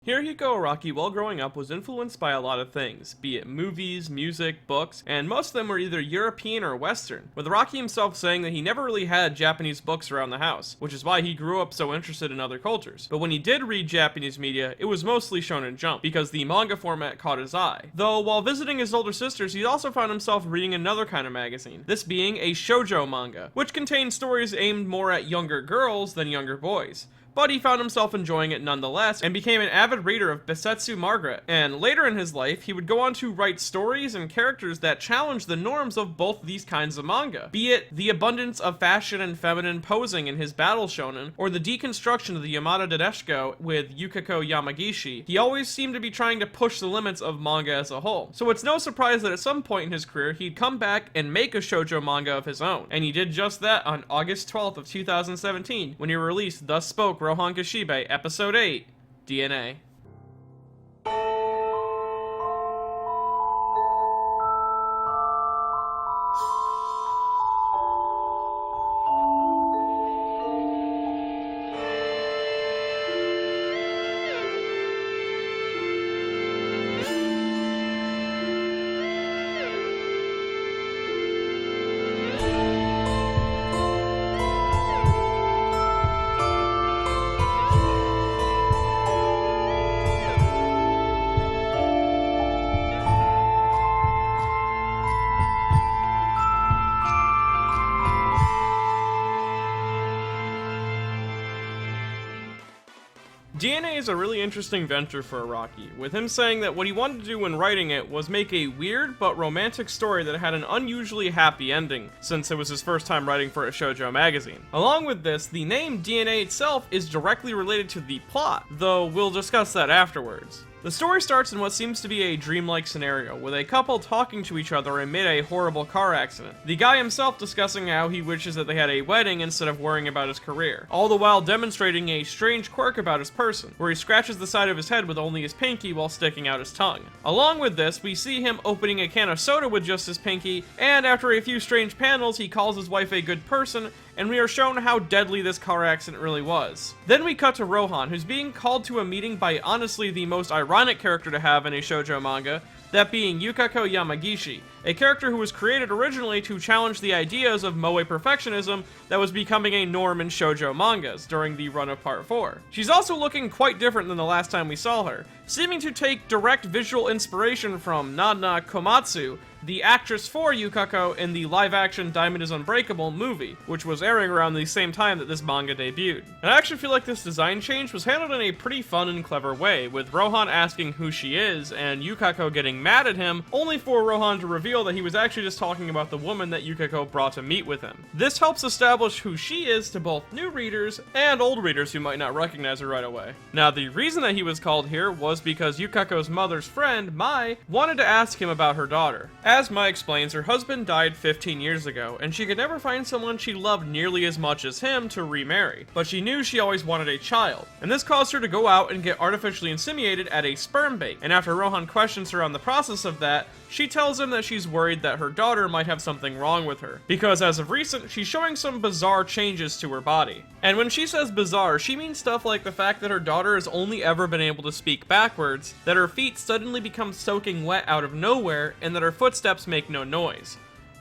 Hirohiko Araki, while growing up, was influenced by a lot of things, be it movies, music, books, and most of them were either European or Western, with Araki himself saying that he never really had Japanese books around the house, which is why he grew up so interested in other cultures. But when he did read Japanese media, it was mostly Shonen Jump, because the manga format caught his eye. Though, while visiting his older sisters, he also found himself reading another kind of magazine, this being a shoujo manga, which contained stories aimed more at younger girls than younger boys. But he found himself enjoying it nonetheless and became an avid reader of Bisetsu Margaret. And later in his life, he would go on to write stories and characters that challenged the norms of both these kinds of manga, be it the abundance of fashion and feminine posing in his battle shonen, or the deconstruction of the Yamada Dedeshiko with Yukiko Yamagishi. He always seemed to be trying to push the limits of manga as a whole. So it's no surprise that at some point in his career, he'd come back and make a shoujo manga of his own. And he did just that on August 12th of 2017, when he released Thus Spoke Rohan Kishibe, Episode 8, D.N.A. D.N.A. is a really interesting venture for Araki, with him saying that what he wanted to do when writing it was make a weird but romantic story that had an unusually happy ending, since it was his first time writing for a shoujo magazine. Along with this, the name D.N.A. itself is directly related to the plot, though we'll discuss that afterwards. The story starts in what seems to be a dreamlike scenario, with a couple talking to each other amid a horrible car accident. The guy himself discussing how he wishes that they had a wedding instead of worrying about his career, all the while demonstrating a strange quirk about his person, where he scratches the side of his head with only his pinky while sticking out his tongue. Along with this, we see him opening a can of soda with just his pinky, and after a few strange panels, he calls his wife a good person, and we are shown how deadly this car accident really was. Then we cut to Rohan, who's being called to a meeting by honestly the most ironic character to have in a shoujo manga, that being Yukiko Yamagishi, a character who was created originally to challenge the ideas of moe perfectionism that was becoming a norm in shoujo mangas during the run of Part 4. She's also looking quite different than the last time we saw her, seeming to take direct visual inspiration from Nana Komatsu, the actress for Yukiko in the live-action Diamond is Unbreakable movie, which was airing around the same time that this manga debuted. And I actually feel like this design change was handled in a pretty fun and clever way, with Rohan asking who she is, and Yukiko getting mad at him, only for Rohan to reveal that he was actually just talking about the woman that Yukiko brought to meet with him. This helps establish who she is to both new readers and old readers who might not recognize her right away. Now, the reason that he was called here was because Yukiko's mother's friend, Mai, wanted to ask him about her daughter. As Mai explains, her husband died 15 years ago, and she could never find someone she loved nearly as much as him to remarry, but she knew she always wanted a child, and this caused her to go out and get artificially inseminated at a sperm bank. And after Rohan questions her on the process of that, she tells him that she's worried that her daughter might have something wrong with her, because as of recent, she's showing some bizarre changes to her body. And when she says bizarre, she means stuff like the fact that her daughter has only ever been able to speak backwards, that her feet suddenly become soaking wet out of nowhere, and that her footsteps make no noise.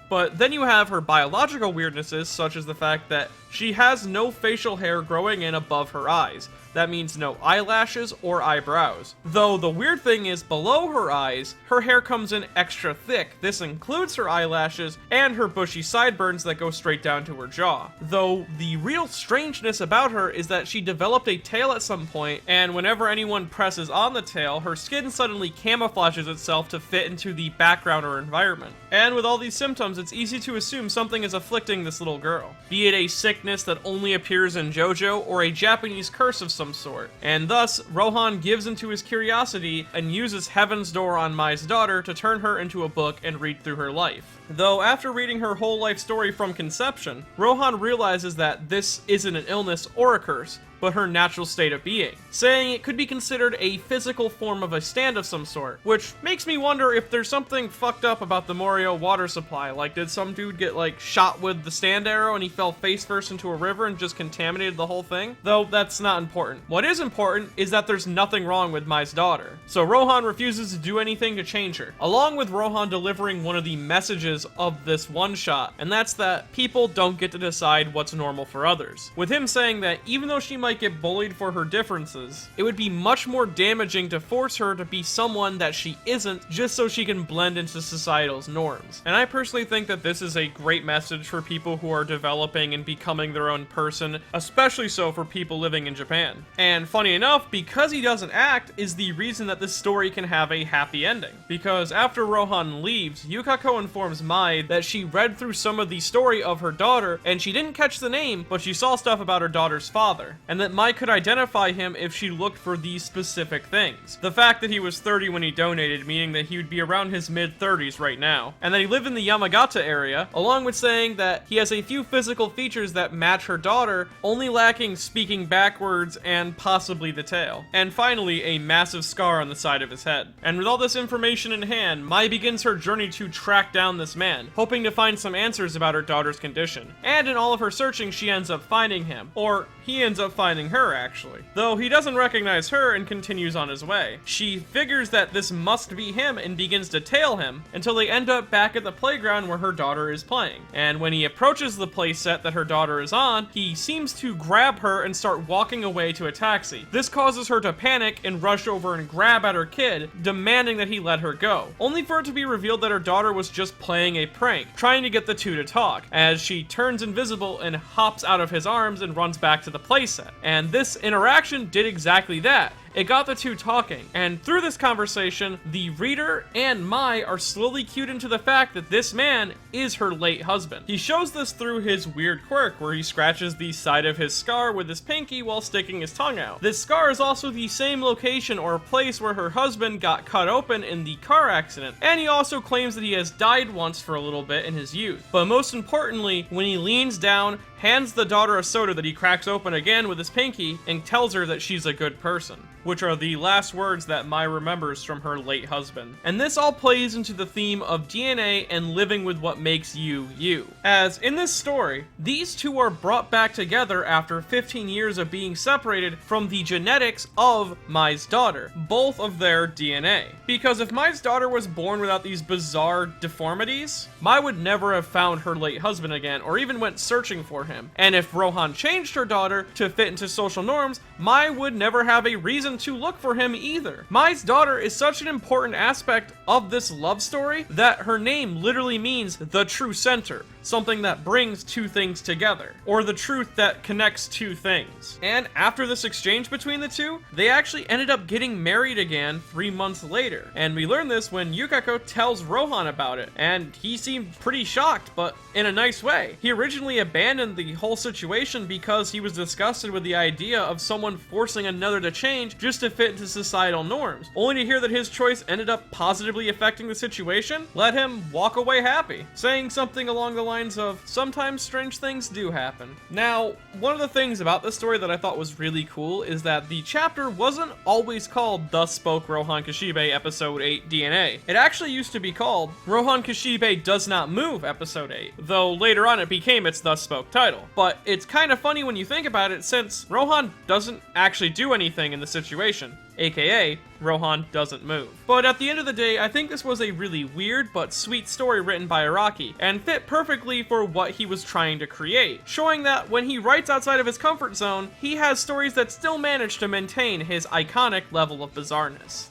But then you have her biological weirdnesses, such as the fact that she has no facial hair growing in above her eyes. That means no eyelashes or eyebrows. Though the weird thing is, below her eyes, her hair comes in extra thick. This includes her eyelashes and her bushy sideburns that go straight down to her jaw. Though the real strangeness about her is that she developed a tail at some point, and whenever anyone presses on the tail, her skin suddenly camouflages itself to fit into the background or environment. And with all these symptoms, it's easy to assume something is afflicting this little girl, be it a sickness that only appears in JoJo or a Japanese curse of some sort. And thus, Rohan gives into his curiosity and uses Heaven's Door on Mai's daughter to turn her into a book and read through her life. Though after reading her whole life story from conception, Rohan realizes that this isn't an illness or a curse, but her natural state of being, saying it could be considered a physical form of a stand of some sort, which makes me wonder if there's something fucked up about the Morio water supply. Like, did some dude get like shot with the stand arrow and he fell face first into a river and just contaminated the whole thing? Though that's not important. What is important is that there's nothing wrong with Mai's daughter. So Rohan refuses to do anything to change her, along with Rohan delivering one of the messages of this one shot, and that's that people don't get to decide what's normal for others. With him saying that even though she might get bullied for her differences, it would be much more damaging to force her to be someone that she isn't just so she can blend into societal's norms. And I personally think that this is a great message for people who are developing and becoming their own person, especially so for people living in Japan. And funny enough, because he doesn't act is the reason that this story can have a happy ending. Because after Rohan leaves, Yukako informs Mai that she read through some of the story of her daughter and she didn't catch the name, but she saw stuff about her daughter's father, and that Mai could identify him if she looked for these specific things. The fact that he was 30 when he donated, meaning that he would be around his mid-30s right now, and that he lived in the Yamagata area, along with saying that he has a few physical features that match her daughter, only lacking speaking backwards and possibly the tail. And finally, a massive scar on the side of his head. And with all this information in hand, Mai begins her journey to track down this man, hoping to find some answers about her daughter's condition. And in all of her searching, she ends up finding him. Or he ends up finding her, actually. Though he doesn't recognize her and continues on his way. She figures that this must be him and begins to tail him until they end up back at the playground where her daughter is playing. And when he approaches the playset that her daughter is on, he seems to grab her and start walking away to a taxi. This causes her to panic and rush over and grab at her kid, demanding that he let her go, only for it to be revealed that her daughter was just playing a prank, trying to get the two to talk, as she turns invisible and hops out of his arms and runs back to the playset. And this interaction did exactly that. It got the two talking, and through this conversation, the reader and Mai are slowly cued into the fact that this man is her late husband. He shows this through his weird quirk, where he scratches the side of his scar with his pinky while sticking his tongue out. This scar is also the same location or place where her husband got cut open in the car accident, and he also claims that he has died once for a little bit in his youth. But most importantly, when he leans down, hands the daughter a soda that he cracks open again with his pinky, and tells her that she's a good person, which are the last words that Mai remembers from her late husband. And this all plays into the theme of DNA and living with what makes you, you. As in this story, these two are brought back together after 15 years of being separated from the genetics of Mai's daughter, both of their DNA. Because if Mai's daughter was born without these bizarre deformities, Mai would never have found her late husband again, or even went searching for him. And if Rohan changed her daughter to fit into social norms, Mai would never have a reason to look for him either. Mai's daughter is such an important aspect of this love story that her name literally means the true center, something that brings two things together, or the truth that connects two things. And after this exchange between the two, they actually ended up getting married again 3 months later. And we learn this when Yukako tells Rohan about it, and he seemed pretty shocked, but in a nice way. He originally abandoned the whole situation because he was disgusted with the idea of someone forcing another to change just to fit into societal norms, only to hear that his choice ended up positively affecting the situation let him walk away happy, saying something along the lines of, sometimes strange things do happen. Now, one of the things about this story that I thought was really cool is that the chapter wasn't always called Thus Spoke Rohan Kishibe Episode 8 DNA. It actually used to be called Rohan Kishibe Does Not Move Episode 8, though later on it became its Thus Spoke title. But it's kind of funny when you think about it, since Rohan doesn't actually do anything in the situation, aka Rohan doesn't move. But at the end of the day, I think this was a really weird but sweet story written by Araki, and fit perfectly for what he was trying to create, showing that when he writes outside of his comfort zone, he has stories that still manage to maintain his iconic level of bizarreness.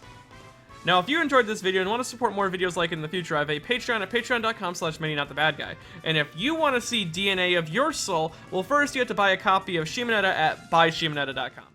Now, if you enjoyed this video and want to support more videos like it in the future, I have a Patreon at patreon.com/ManyNotTheBadGuy. And if you want to see DNA of your soul, well, first you have to buy a copy of Shimonetta at buyshimonetta.com.